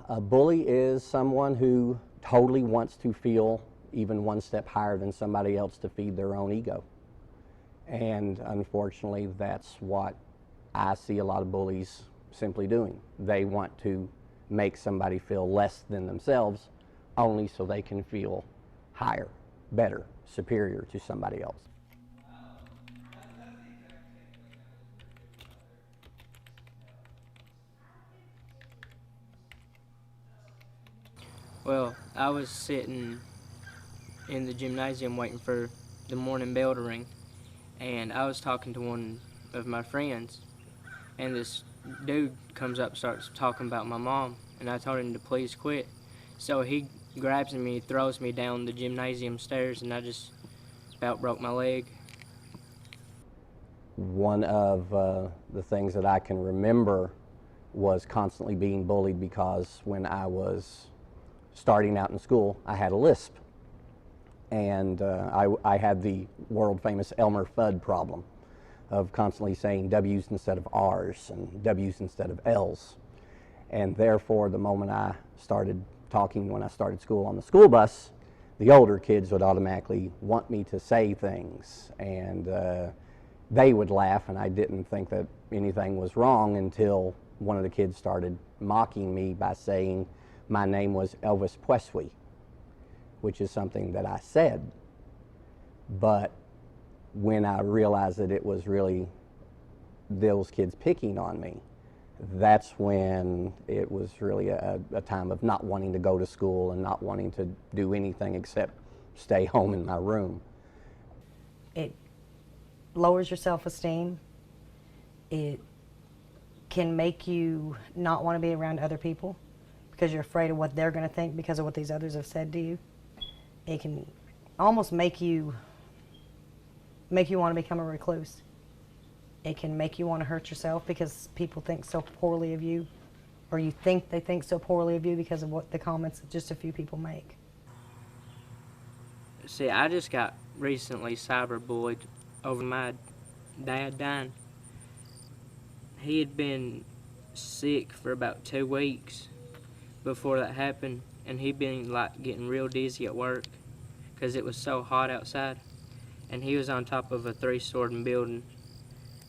A bully is someone who totally wants to feel even one step higher than somebody else to feed their own ego. And unfortunately, that's what I see a lot of bullies simply doing. They want to make somebody feel less than themselves only so they can feel higher, better, superior to somebody else. Well, I was sitting in the gymnasium waiting for the morning bell to ring, and I was talking to one of my friends, and this dude comes up and starts talking about my mom, and I told him to please quit. So he grabs me, throws me down the gymnasium stairs, and I just about broke my leg. One of the things that I can remember was constantly being bullied because when I was starting out in school, I had a lisp. And I had the world famous Elmer Fudd problem of constantly saying W's instead of R's and W's instead of L's. And therefore, the moment I started talking when I started school on the school bus, the older kids would automatically want me to say things. And they would laugh, and I didn't think that anything was wrong until one of the kids started mocking me by saying my name was Elvis Presley, which is something that I said. But when I realized that it was really those kids picking on me, that's when it was really a time of not wanting to go to school and not wanting to do anything except stay home in my room. It lowers your self-esteem. It can make you not want to be around other people because you're afraid of what they're going to think because of what these others have said to you. It can almost make you want to become a recluse. It can make you want to hurt yourself because people think so poorly of you, or you think they think so poorly of you because of what the comments that just a few people make. See, I just got recently cyberbullied over my dad dying. He had been sick for about 2 weeks before that happened, and he'd been like getting real dizzy at work because it was so hot outside. And he was on top of a 3-story building,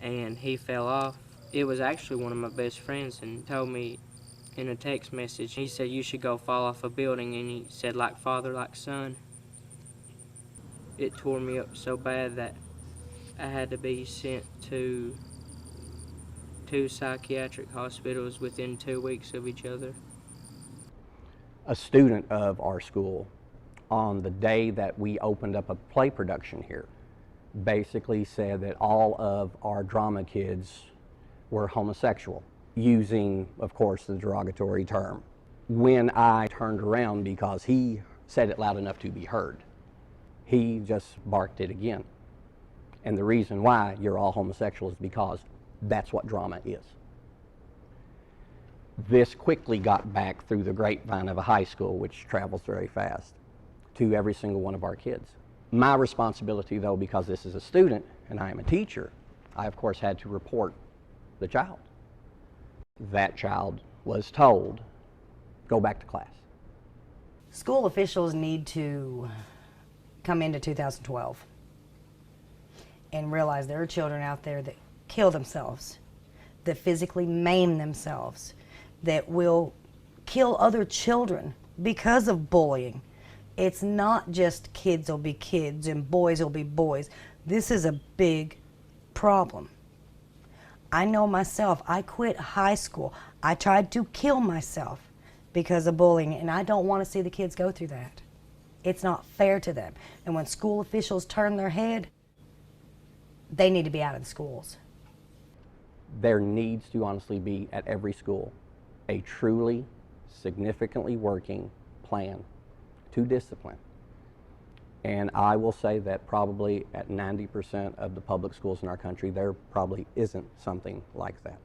and he fell off. It was actually one of my best friends, and told me in a text message, he said, "You should go fall off a building," and he said, "Like father, like son." It tore me up so bad that I had to be sent to 2 psychiatric hospitals within 2 weeks of each other. A student of our school, on the day that we opened up a play production here, basically said that all of our drama kids were homosexual, using, of course, the derogatory term. When I turned around, because he said it loud enough to be heard, he just barked it again. And the reason why you're all homosexual is because that's what drama is. This quickly got back through the grapevine of a high school, which travels very fast, to every single one of our kids. My responsibility, though, because this is a student and I am a teacher, I of course had to report the child. That child was told, go back to class. School officials need to come into 2012 and realize there are children out there that kill themselves, that physically maim themselves, that will kill other children because of bullying. It's not just kids will be kids and boys will be boys. This is a big problem. I know myself, I quit high school. I tried to kill myself because of bullying, and I don't want to see the kids go through that. It's not fair to them. And when school officials turn their head, they need to be out of the schools. There needs to honestly be, at every school, a truly, significantly working plan to discipline. And I will say that probably at 90% of the public schools in our country, there probably isn't something like that.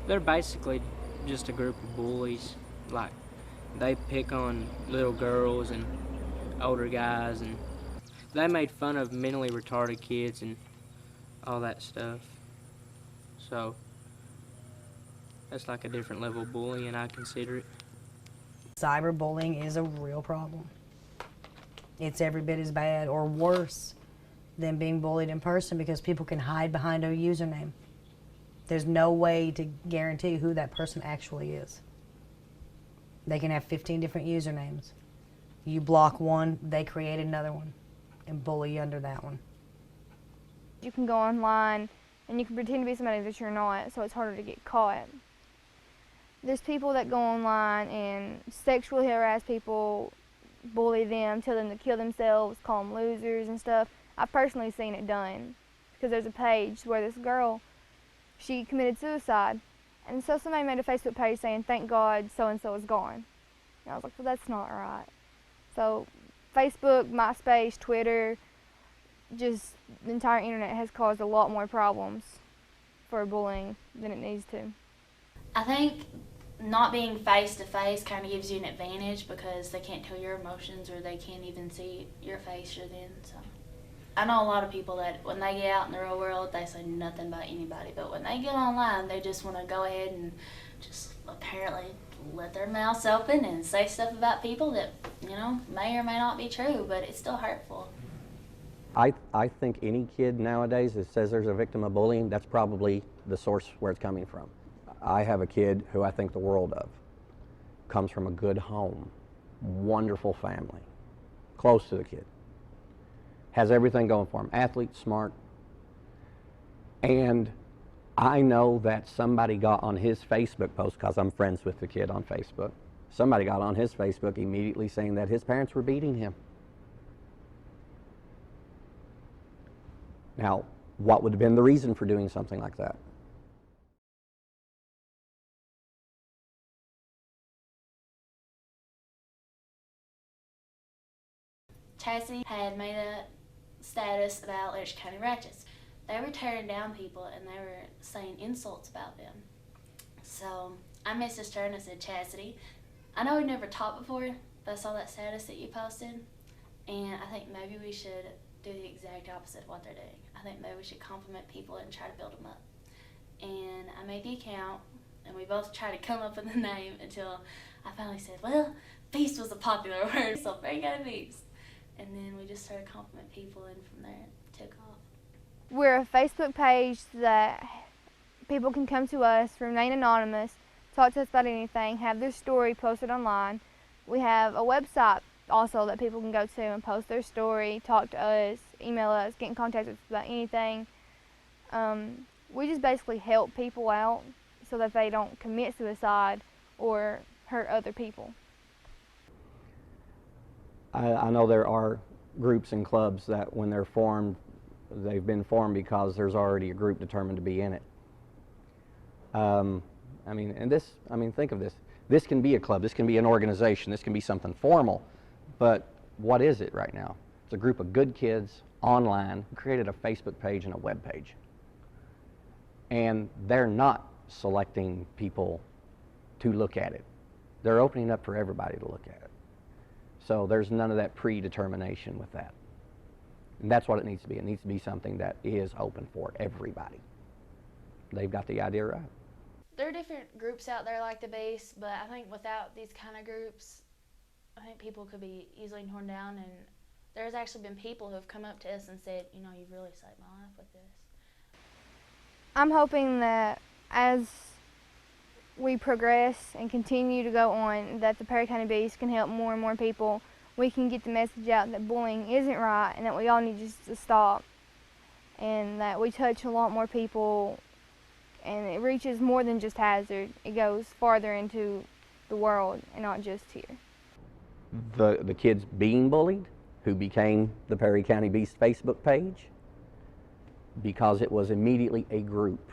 They're basically just a group of bullies. Like, They pick on little girls and older guys, and they made fun of mentally retarded kids and all that stuff. So that's like a different level of bullying, I consider it. Cyberbullying is a real problem. It's every bit as bad or worse than being bullied in person because people can hide behind a username. There's no way to guarantee who that person actually is. They can have 15 different usernames. You block one, they create another one and bully you under that one. You can go online and you can pretend to be somebody that you're not, so it's harder to get caught. There's people that go online and sexually harass people, bully them, tell them to kill themselves, call them losers and stuff. I've personally seen it done because there's a page where this girl, she committed suicide, and so somebody made a Facebook page saying, "Thank God so-and-so is gone." And I was like, well, that's not right. So Facebook, MySpace, Twitter, just the entire internet has caused a lot more problems for bullying than it needs to. I think not being face-to-face kind of gives you an advantage because they can't tell your emotions or they can't even see your face or then. So I know a lot of people that when they get out in the real world, they say nothing about anybody. But when they get online, they just want to go ahead and just apparently let their mouths open and say stuff about people that, you know, may or may not be true, but it's still hurtful. I think any kid nowadays that says there's a victim of bullying, that's probably the source where it's coming from. I have a kid who I think the world of. Comes from a good home, wonderful family, close to the kid. Has everything going for him, athlete, smart. And I know that somebody got on his Facebook post, because I'm friends with the kid on Facebook, somebody got on his Facebook immediately saying that his parents were beating him. Now, what would have been the reason for doing something like that? Chastity had made a status about Lekealem County Ratchets. They were tearing down people and they were saying insults about them. So I messaged her and I said, Chastity, I know we've never talked before, but I saw that status that you posted, and I think maybe we should do the exact opposite of what they're doing. I think maybe we should compliment people and try to build them up. And I made the account, and we both tried to come up with a name until I finally said, well, beast was a popular word, so bring out a beast. And then we just started complimenting people, and from there it took off. We're a Facebook page that people can come to us, remain anonymous, talk to us about anything, have their story posted online. We have a website also that people can go to and post their story, talk to us, email us, get in contact with us about anything. We just basically help people out so that they don't commit suicide or hurt other people. I know there are groups and clubs that when they're formed, they've been formed because there's already a group determined to be in it. Think of this. This can be a club, this can be an organization, this can be something formal, but what is it right now? It's a group of good kids online who created a Facebook page and a web page. And they're not selecting people to look at it. They're opening up for everybody to look at it. So there's none of that predetermination with that. And that's what it needs to be. It needs to be something that is open for everybody. They've got the idea right. There are different groups out there like the Base, but I think without these kind of groups, I think people could be easily torn down. And there's actually been people who have come up to us and said, you know, you've really saved my life with this. I'm hoping that as we progress and continue to go on, that the Perry County Beast can help more and more people. We can get the message out that bullying isn't right and that we all need just to stop, and that we touch a lot more people, and it reaches more than just Hazard. It goes farther into the world and not just here. The kids being bullied, who became the Perry County Beast Facebook page, because it was immediately a group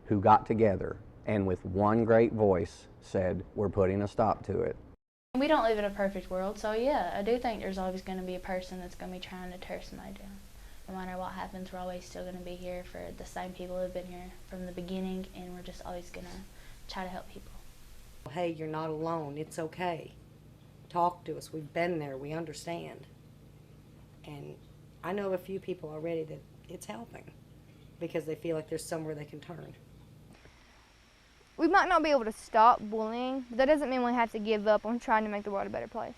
who got together and with one great voice said, we're putting a stop to it. We don't live in a perfect world, so yeah, I do think there's always going to be a person that's going to be trying to tear somebody down. No matter what happens, we're always still going to be here for the same people who have been here from the beginning, and we're just always going to try to help people. Hey, you're not alone. It's okay. Talk to us. We've been there. We understand. And I know a few people already that it's helping because they feel like there's somewhere they can turn. We might not be able to stop bullying, but that doesn't mean we have to give up on trying to make the world a better place.